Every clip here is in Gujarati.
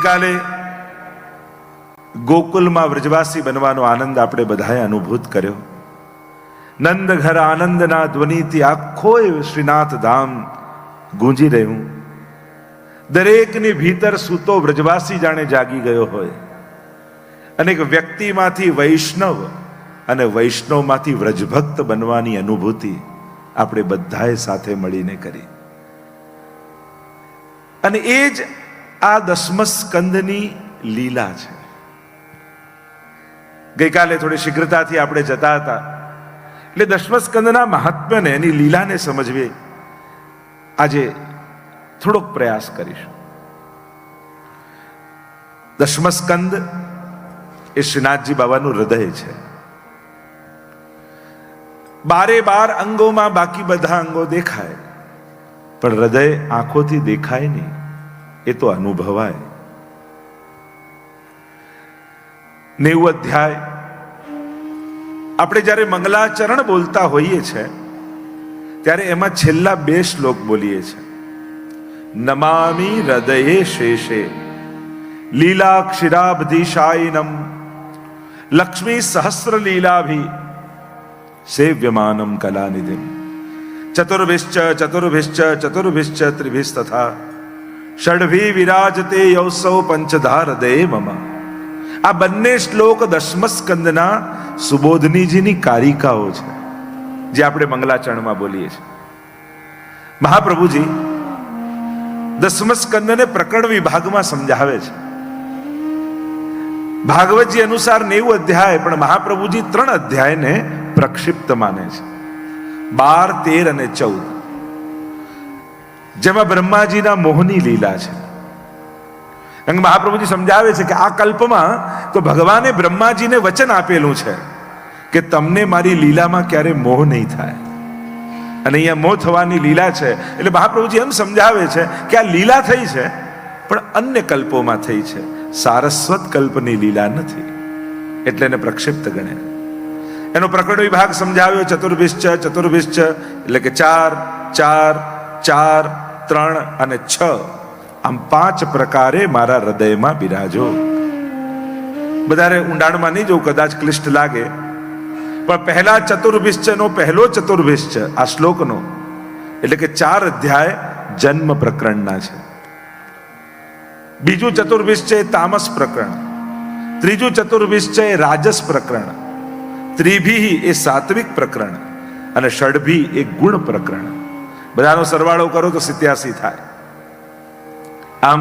ગઈકાલે ગોકુલમાં વ્રજવાસી બનવાનો આનંદ આપણે બધાએ અનુભૂત કર્યો. નંદ ઘર આનંદના ધ્વનિથી આખો શ્રીનાથ ધામ ગૂંજી રહ્યું. દરેકની ભીતર સૂતો વ્રજવાસી જાણે જાગી ગયો હોય. અનેક વ્યક્તિમાંથી વૈષ્ણવ અને વૈષ્ણવમાંથી વ્રજભક્ત બનવાની અનુભૂતિ આપણે બધાએ સાથે મળીને કરી. અને એ જ આ દસમ સ્કંદની લીલા છે. ગઈકાલે થોડી શીઘ્રતાથી આપણે જતા હતા, એટલે દસમ સ્કંદના મહાત્મ્યને, એની લીલાને સમજવી આજે થોડોક પ્રયાસ કરીશું. દસમ સ્કંદ એ શ્રીનાથજી બાબાનું હૃદય છે. 12 અંગોમાં બાકી બધા અંગો દેખાય, પણ હૃદય આંખોથી દેખાય નહીં, એ તો અનુભવાય. 90 અધ્યાય આપણે જ્યારે મંગલાચરણ બોલતા હોઈએ છીએ ત્યારે એમાં છેલ્લા 2 શ્લોક બોલીએ છીએ. નમામિ હૃદયે શેષે લીલાક્ષિરાબ્ધિશાયિનમ લક્ષ્મી સહસ્ર લીલાભી સેવ્યમાનમ કલાનિધિમ ચતુર્ભિશ્ચ ચતુર્ભિશ્ચ ચતુર્ભિશ્ચ ત્રિભિસ્તથા ષડભી વિરાજતે યૌસૌ પંચધા હૃદયે મમ. આ બંને શ્લોક દસમ સ્કંદના સુબોધનીજીની કારિકાઓ છે, જે આપણે મંગલાચરણમાં બોલીએ છીએ. મહાપ્રભુજી દસમ સ્કંદને પ્રકરણ વિભાગમાં સમજાવે છે. ભાગવતજી અનુસાર 90 અધ્યાય, પણ મહાપ્રભુજી 3 અધ્યાયને પ્રક્ષિપ્ત માને છે, 12, 13 અને 14, જેમાં બ્રહ્માજીના મોહની લીલા છે. મહાપ્રભુજી સમજાવે છે કે આ કલ્પમાં તો ભગવાને બ્રહ્માજીને વચન આપેલું છે કે તમને મારી લીલામાં ક્યારે મોહ નહીં થાય, અને અહીંયા મોહ થવાની લીલા છે. એટલે મહાપ્રભુજી એમ સમજાવે છે કે આ લીલા થઈ છે, પણ અન્ય કલ્પોમાં થઈ છે, સારસ્વત કલ્પની લીલા નથી, એટલે એને પ્રક્ષિપ્ત ગણે. એનો પ્રકરણ વિભાગ સમજાવ્યો. ચતુર્ભિશ્ચ ચતુર્ભિશ્ચ એટલે કે 4, 4, 4, 3 અને 6, આમ 5 પ્રકારે મારા હૃદયમાં બિરાજો. વધારે ઊંડાણમાં નહીં જવું, કદાચ ક્લિષ્ટ લાગે, પણ પહેલા ચતુર્ભિશ્ચનો પહેલો ચતુર્ભિશ્ચ આ શ્લોકનો એટલે કે 4 અધ્યાય જન્મ પ્રકરણના છે. બીજું ચતુર્ભિશ્ચ એ તામસ પ્રકરણ, ત્રીજું ચતુર્ભિશ્ચ એ રાજસ પ્રકરણ, ત્રિભી એ સાત્વિક પ્રકરણ, અને ષડભી એ ગુણ પ્રકરણ. બધાનો સરવાળો કરો તો 87 થાય. આમ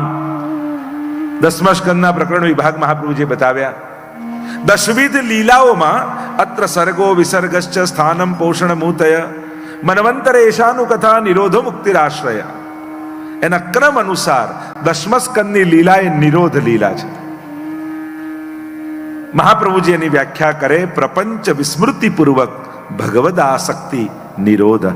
દસમ સ્કંદના પ્રકરણ વિભાગ મહાપ્રભુજીએ બતાવ્યા. 10વિધ લીલાઓમાં અત્ર સર્ગો વિસર્ગશ્ચ સ્થાનમ પોષણ મૂતય મનવંતર એશાનું કથા નિરોધો મુક્તિરાશ્રય. એના ક્રમ અનુસાર દસમ સ્કંદની લીલા એ નિરોધ લીલા છે. મહાપ્રભુજી એની વ્યાખ્યા કરે, પ્રપંચ વિસ્મૃતિ પૂર્વક ભગવદ આસક્તિ નિરોધ.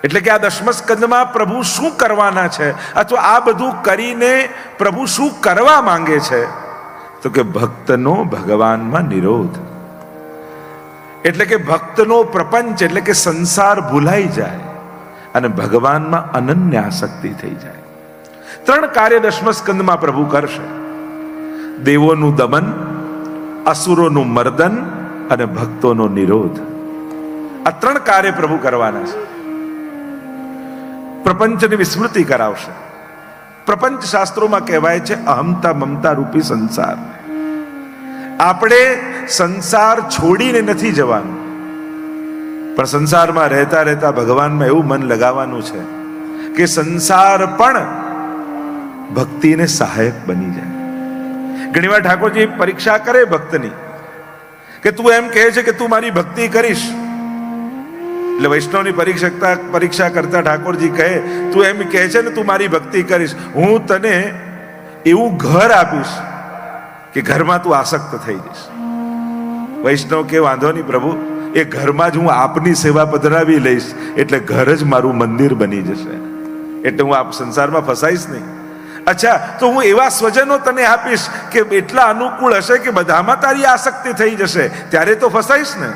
એટલે કે આ દસમ સ્કંદમાં પ્રભુ શું કરવાના છે, અથવા આ બધું કરીને પ્રભુ શું કરવા માંગે છે, તો કે ભક્તનો ભગવાનમાં નિરોધ. એટલે કે ભક્તનો પ્રપંચ એટલે કે સંસાર ભૂલાઈ જાય અને ભગવાનમાં અનન્ય આસક્તિ થઈ જાય. 3 કાર્ય દસમ સ્કંદમાં પ્રભુ કરશે: દેવોનું દમન, અસુરોનું મર્દન અને ભક્તોનો નિરોધ. આ 3 કાર્ય પ્રભુ કરવાના છે. પ્રપંચની વિસ્મૃતિ કરાવશે. પ્રપંચ શાસ્ત્રોમાં કહેવાય છે અહમતા મમતા રૂપી સંસાર. આપણે સંસાર છોડીને નથી જવાનું, પણ સંસારમાં રહેતા રહેતા ભગવાનમાં એવું મન લગાવવાનું છે કે સંસાર પણ ભક્તિને સહાયક બની જાય. ઘણીવાર ઠાકોરજી પરીક્ષા કરે ભક્તની કે તું એમ કહે છે કે તું મારી ભક્તિ કરીશ, એટલે વૈષ્ણવની પરીક્ષા કરતા ઠાકોરજી કહે, તું એમ કહે છે ને તું મારી ભક્તિ કરીશ, હું તને એવું ઘર આપીશ કે ઘરમાં તું આસક્ત થઈ જઈશ. વૈષ્ણવ કે વાંધો નહીં પ્રભુ, એ ઘરમાં જ હું આપની સેવા પધરાવી લઈશ, એટલે ઘર જ મારું મંદિર બની જશે, એટલે હું આપ સંસારમાં ફસાઈશ નહીં. અચ્છા, તો હું એવા સ્વજનો તને આપીશ કે એટલા અનુકૂળ હશે કે બધામાં તારી આસક્તિ થઈ જશે, ત્યારે તો ફસાઈશ ને.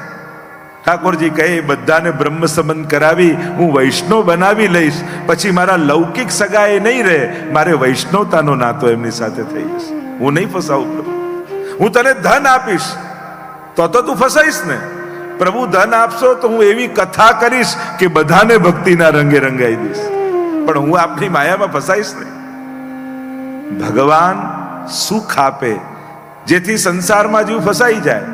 ઠાકોરજી કહે બધાને બ્રહ્મ સંબંધ કરાવી હું વૈષ્ણવ બનાવી લઈશ, પછી મારા લૌકિક સગાએ નહીં રહે, મારે વૈષ્ણવતાનો નાતો એમની સાથે થઈ જશે. હું નહીં ફસાવું પ્રભુ, હું તને ધન આપીશ તો તું ફસાઈશ ને. પ્રભુ ધન આપશો તો હું એવી કથા કરીશ કે બધાને ભક્તિના રંગે રંગાઈ દઈશ, પણ હું આપની માયામાં ફસાઈશ ને. ભગવાન સુખ આપે જેથી સંસારમાં જીવ ફસાઈ જાય,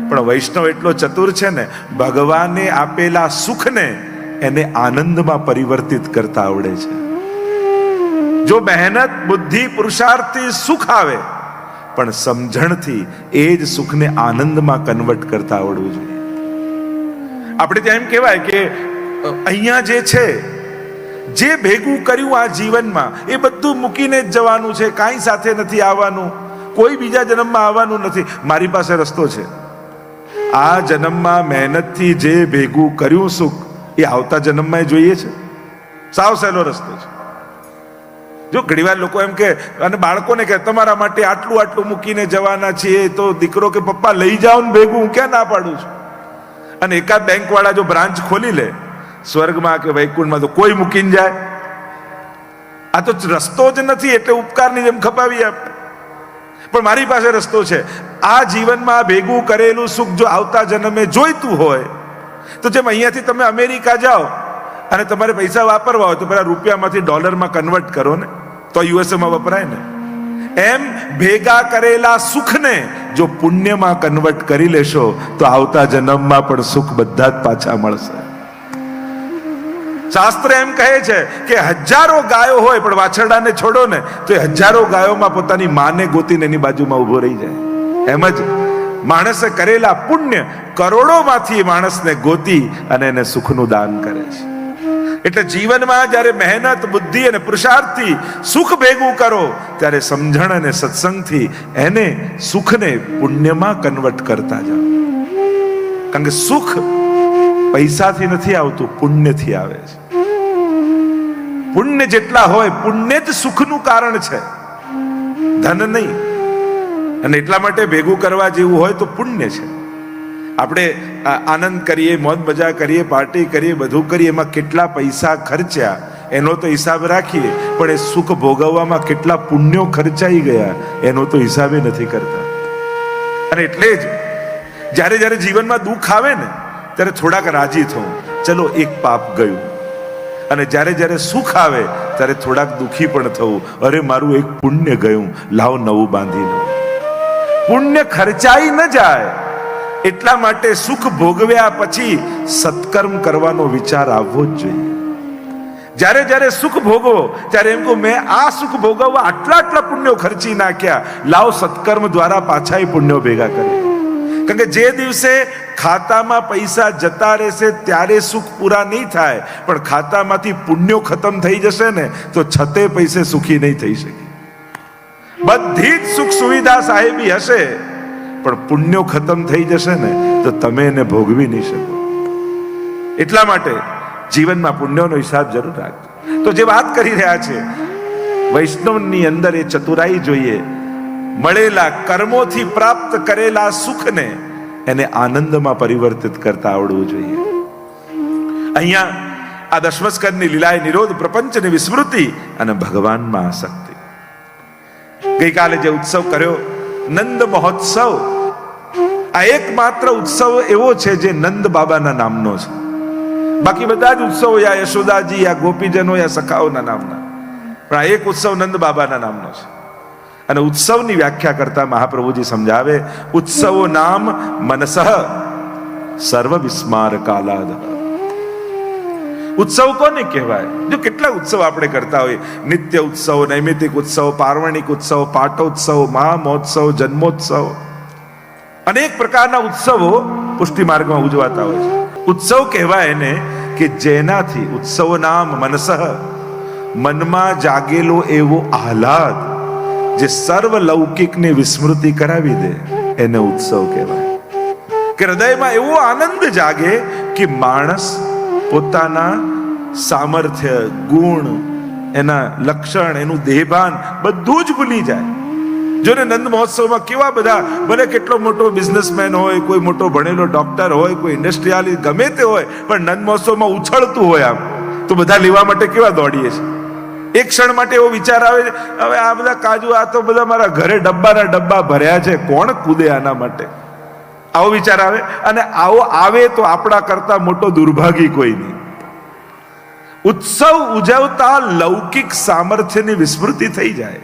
પણ વૈષ્ણવ એટલો ચતુર છે ને, ભગવાને આપેલા સુખને એને આનંદમાં પરિવર્તિત કરતા આવડે છે. જો મહેનત બુદ્ધિ પુરુષાર્થથી સુખ આવે, પણ સમજણથી એ જ સુખને આનંદમાં કન્વર્ટ કરતા આવડવું જોઈએ. આપણે ત્યાં એમ કહેવાય કે અહીંયા જે છે, જે ભેગું કર્યું આ જીવનમાં એ બધું મૂકીને જ જવાનું છે, કાંઈ સાથે નથી આવવાનું, કોઈ બીજા જન્મમાં આવવાનું નથી. મારી પાસે રસ્તો છે. આ જન્મમાં મહેનતથી જે ભેગું કર્યું સુખ એ આવતા જન્મમાં જોઈએ છે. સાવ સહેલો રસ્તો છે. જો ઘણીવાર લોકો એમ કે, અને બાળકોને કે તમારા માટે આટલું આટલું મૂકીને જવાના છીએ, તો દીકરો કે પપ્પા લઈ જાઓ ને ભેગું, હું ક્યાં ના પાડું છું. અને એકાદ બેંક વાળા જો બ્રાન્ચ ખોલી લે સ્વર્ગમાં કે વૈકુંઠમાં, તો કોઈ મૂકીને જાય. આ તો રસ્તો જ નથી, એટલે ઉપકારની જેમ ખપાવી આપણે. પણ મારી પાસે રસ્તો છે. આ જીવનમાં ભેગું કરેલું સુખ જો આવતા જન્મે જોઈતું હોય, તો જેમ અહીંયાથી તમે અમેરિકા જાઓ અને તમારે પૈસા વાપરવા હોય તો પેલા રૂપિયામાંથી ડોલરમાં કન્વર્ટ કરો ને, તો યુએસએમાં વપરાય ને. એમ ભેગા કરેલા સુખને જો પુણ્યમાં કન્વર્ટ કરી લેશો તો આવતા જન્મમાં પણ સુખ બધા જ પાછા મળશે. શાસ્ત્ર એમ કહે છે કે હજારો ગાયો હોય પણ વાછરડાને છોડો ને તો એ હજારો ગાયોમાં પોતાની માને ગોતીને એની બાજુમાં ઉભો રહી જાય. એમ જ માણસે કરેલા પુણ્ય કરોડોમાંથી માણસને ગોતી અને એને સુખનું દાન કરે છે. એટલે જીવનમાં જ્યારે મહેનત બુદ્ધિ અને પુરુષાર્થથી સુખ ભેગું કરો, ત્યારે સમજણ અને સત્સંગથી એને સુખને પુણ્યમાં કન્વર્ટ કરતા જાઓ. કારણ કે સુખ પૈસાથી નથી આવતું, પુણ્યથી આવે છે. પુણ્ય જેટલા હોય, પુણ્ય જ સુખનું કારણ છે, ધન નહીં. અને એટલા માટે ભેગું કરવા જેવું હોય તો પુણ્ય છે. આપણે આનંદ કરીએ, મોજ મજા કરીએ, પાર્ટી કરીએ, બધું કરીએ, એમાં કેટલા પૈસા ખર્ચ્યા એનો તો હિસાબ રાખીએ, પણ એ સુખ ભોગવવામાં કેટલા પુણ્યો ખર્ચાઈ ગયા એનો તો હિસાબે નથી કરતા. અને એટલે જ જ્યારે જ્યારે જીવનમાં દુઃખ આવે ને ત્યારે થોડાક રાજી થવું, ચલો એક પાપ ગયું. અને જ્યારે જ્યારે સુખ આવે ત્યારે થોડાક દુઃખી પણ થવું, અરે મારું એક પુણ્ય ગયું, લાવ નવું બાંધી લો. પુણ્ય ખર્ચાઈ ન જાય એટલા માટે સુખ ભોગવ્યા પછી સત્કર્મ કરવાનો વિચાર આવવો જ જોઈએ. જ્યારે જ્યારે સુખ ભોગવો ત્યારે એમ કહું, મેં આ સુખ ભોગવવા આટલા આટલા પુણ્યો ખર્ચી નાખ્યા, લાવ સત્કર્મ દ્વારા પાછા પુણ્યો ભેગા કરીએ. કારણ કે જે દિવસે ખાતામાં પૈસા જતા રહેશે ત્યારે સુખ પૂરા નહીં થાય, પણ ખાતામાંથી પુણ્યો ખતમ થઈ જશે ને તો છતે પૈસે સુખી નહીં થઈ શકે. બધી જ સુખ સુવિધા સાહેબી હશે, પણ પુણ્યો ખતમ થઈ જશે ને તો તમે એને ભોગવી નહીં શકો. એટલા માટે જીવનમાં પુણ્યોનો હિસાબ જરૂર રાખજો. તો જે વાત કરી રહ્યા છે, વૈષ્ણવની અંદર એ ચતુરાઈ જોઈએ. મળેલા કર્મોથી પ્રાપ્ત કરેલા સુખને એને આનંદમાં પરિવર્તિત કરતા આવડવું જોઈએ. અહીંયા આ દશમસ્કંદની લીલાએ નિરોધ, પ્રપંચની વિસ્મૃતિ અને ભગવાનમાં આસક્તિ. ગઈકાલે જે ઉત્સવ કર્યો નંદ મહોત્સવ, આ એકમાત્ર ઉત્સવ એવો છે જે નંદ બાબાના નામનો છે. બાકી બધા જ ઉત્સવો યા યશોદાજી યા ગોપીજનો યા સખાઓના નામના, પણ આ એક ઉત્સવ નંદ બાબાના નામનો છે. અને ઉત્સવની વ્યાખ્યા કરતા મહાપ્રભુજી સમજાવે, ઉત્સવો નામ મનસઃ સર્વ વિસ્માર કાલાદ. ઉત્સવ કોને કહેવાય? જો કેટલા ઉત્સવ આપણે કરતા હોય, નિત્ય ઉત્સવ, નૈમિતિક ઉત્સવ, પાર્વણિક ઉત્સવ, પાટોત્સવ, મહામહોત્સવ, જન્મોત્સવ, અનેક પ્રકારના ઉત્સવો પુષ્ટિ માર્ગમાં ઉજવાતા હોય છે. ઉત્સવ કહેવાય એને કે જેનાથી ઉત્સવ નામ મનસઃ, મનમાં જાગેલો એવો આહલાદ જે સર્વ લૌકિકની વિસ્મૃતિ કરાવી દે એને ઉત્સવ કહેવાય. કે હૃદયમાં એવો આનંદ જાગે કે માણસ પોતાના સામર્થ્ય, ગુણ, એના લક્ષણ, એનું દેહભાન બધું જ ભૂલી જાય. જો ને નંદ મહોત્સવમાં કેવા બધા, ભલે કેટલો મોટો બિઝનેસમેન હોય, કોઈ મોટો ભણેલો ડોક્ટર હોય, કોઈ ઇન્ડસ્ટ્રીયાલિસ્ટ ગમે તે હોય, પણ નંદ મહોત્સવમાં ઉછળતું હોય આમ, તો બધા લેવા માટે કેવા દોડીએ છે. એક ક્ષણ માટે એવો વિચાર આવે, હવે આ બધા કાજુ, આ તો બધા મારા ઘરે ડબ્બાના ડબ્બા ભર્યા છે, કોણ કૂદે આના માટે? આવો વિચાર આવે. અને આવો આવે તો આપણા કરતા મોટો દુર્ભાગી કોઈ નહીં. ઉત્સવ ઉજવતા લૌકિક સામર્થ્યની વિસ્મૃતિ થઈ જાય,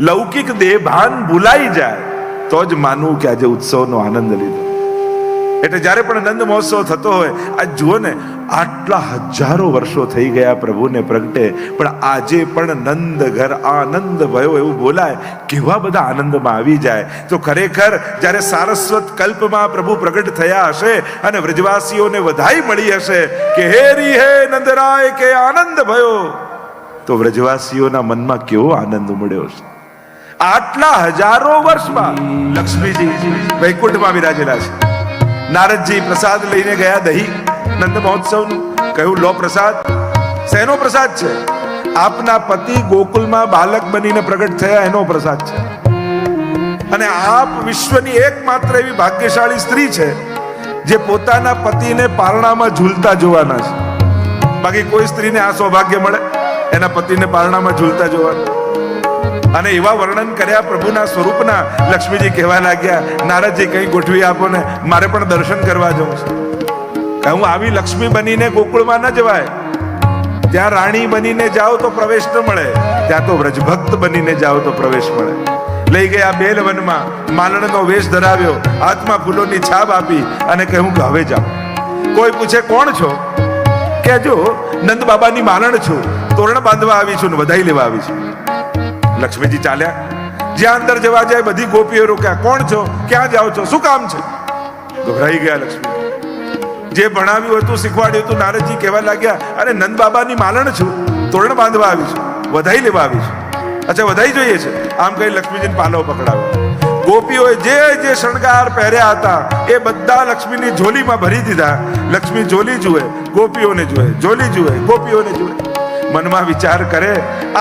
લૌકિક દેહભાન ભૂલાઈ જાય, તો જ માનવું કે આજે ઉત્સવનો આનંદ લીધો. એટલે જ્યારે પણ નંદ મહોત્સવ થતો હોય, આ જુઓ ને, આટલા હજારો વર્ષો થઈ ગયા પ્રભુને પ્રગટે, પણ આજે પણ નંદ ઘર આનંદ ભયો એવું બોલાય, કેવા બધા આનંદમાં આવી જાય. તો ખરેખર જ્યારે સારસ્વત કલ્પમાં પ્રભુ પ્રગટ થયા હશે અને વ્રજવાસીઓને વધાઈ મળી હશે કે હેરી હે નંદરાય કે આનંદ ભયો, તો વ્રજવાસીઓના મનમાં કેવો આનંદ ઉમડ્યો હશે. આટલા હજારો વર્ષમાં લક્ષ્મીજી વૈકુંઠમાં વિરાજેલા છે. નારદજી પ્રસાદ લઈને ગયા, દહીં નંદ મહોત્સવનું. કહ્યું, લો પ્રસાદ. શેનો પ્રસાદ છે? આપના પતિ ગોકુલમાં બાલક બનીને પ્રગટ થયા એનો પ્રસાદ છે. અને આપ વિશ્વની એકમાત્ર એવી ભાગ્યશાળી સ્ત્રી છે જે પોતાના પતિને પારણામાં ઝૂલતા જોવાના છે. બાકી કોઈ સ્ત્રીને આ સૌભાગ્ય મળે એના પતિને પારણામાં ઝૂલતા જોવાનું? અને એવા વર્ણન કર્યા પ્રભુના સ્વરૂપના. લક્ષ્મીજી કહેવા લાગ્યા, નારદજી કઈ ગોઠવી આપો ને, મારે પણ દર્શન કરવા જવું છે. કહું, આવી લક્ષ્મી બનીને ગોકુળમાં ન જવાય. ત્યાં રાણી બનીને જાઓ તો પ્રવેશ ન મળે, ત્યાં તો વ્રજભક્ત બનીને જાઓ તો પ્રવેશ મળે. લઈ ગયા બેલવનમાં, માલણનો વેશ ધરાવ્યો, હાથમાં ફૂલોની છાપ આપી અને કહ્યું કે હવે જાઓ. કોઈ પૂછે કોણ છો? કે જો નંદ બાબાની માલણ છું, તોરણ બાંધવા આવી છું ને વધાઈ લેવા આવી છું. લક્ષ્મીજી ચાલ્યા. જ્યાં અંદર જવા જાય બધી ગોપીઓ રોક્યા, કોણ છો? ક્યાં જાઓ છો? શું કામ છે? ગભરાઈ ગયા લક્ષ્મી. જે ભણાવ્યું હતું, શીખવાડ્યું હતું, નારદજી કહેવા લાગ્યા, અરે નંદ બાબાની માલણ છું, તોરણ બાંધવા આવી છું, વધાઈ લેવા આવી છું. અચ્છા, વધાઈ જોઈએ છે? આમ કહી લક્ષ્મીજીને પાલવ પકડાવ્યો. ગોપીઓએ જે જે શણગાર પહેર્યા હતા એ બધા લક્ષ્મીની ઝોલીમાં ભરી દીધા. લક્ષ્મી ઝોલી જુએ, ગોપીઓને જુએ, ઝોલી જુએ, ગોપીઓને જુએ. મનમાં વિચાર કરે,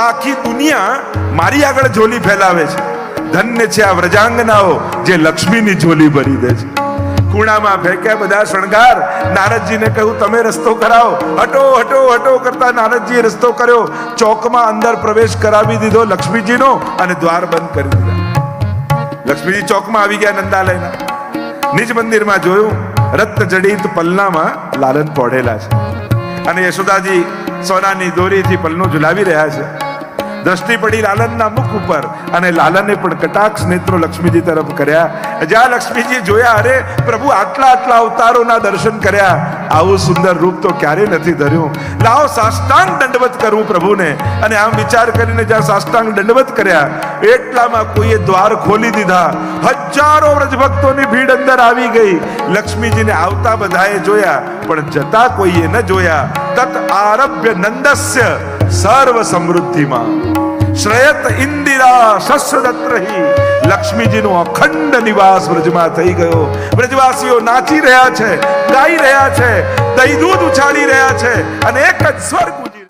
આખી દુનિયા મારી આગળ ઝોલી ફેલાવે છે, ધન્ય છે આ વ્રજાંગનાઓ જે લક્ષ્મીની ઝોલી ભરી દે છે. ખૂણામાં ફેંક્યા બધા શણગાર. નારદજીને કહ્યું, તમે રસ્તો કરાવો. હટો હટો હટો કરતા નારદજીએ રસ્તો કર્યો. ચોકમાં અંદર પ્રવેશ કરાવી દીધો લક્ષ્મીજીનો અને દ્વાર બંધ કરી દીધા. લક્ષ્મીજી ચોકમાં આવી ગયા નંદાલયના. નિજ મંદિરમાં જોયું, રત્ન જડિત પલ્લામાં લાલન પોઢેલા છે અને યશોદાજી સોનાની દોરીથી પલ્લું ઝુલાવી રહ્યા છે. દ્રષ્ટિ પડી લાલનના મુખ ઉપર અને લાલને પણ કટાક્ષ નેત્રો લક્ષ્મીજી તરફ કર્યા. જ્યાં લક્ષ્મીજી જોયા, અરે પ્રભુ આટલા આટલા અવતારોના દર્શન કર્યા, આવું સુંદર રૂપ તો ક્યારે નથી ધર્યું. લાવો સાષ્ટાંગ દંડવત કરવું પ્રભુને. અને આમ વિચાર કરીને જ્યાં સાષ્ટાંગ દંડવત કર્યા, એટલામાં કોઈએ દ્વાર ખોલી દીધા. હજારો વ્રજભક્તોની ભીડ અંદર આવી ગઈ. લક્ષ્મીજીને આવતા બધાએ જોયા, પણ જતા કોઈએ ન જોયા. તત આરભ્ય નંદસ્ય સર્વ સમૃદ્ધિમાં શ્રેયત ઇન્દિરા શસ્ત્રદત્રહી. લક્ષ્મીજીનો અખંડ નિવાસ વ્રજમાં થઈ ગયો. વ્રજવાસીઓ નાચી રહ્યા છે, ગાઈ રહ્યા છે, દહીં દૂધ ઉછાળી રહ્યા છે અને એક જ સ્વર ગુંજી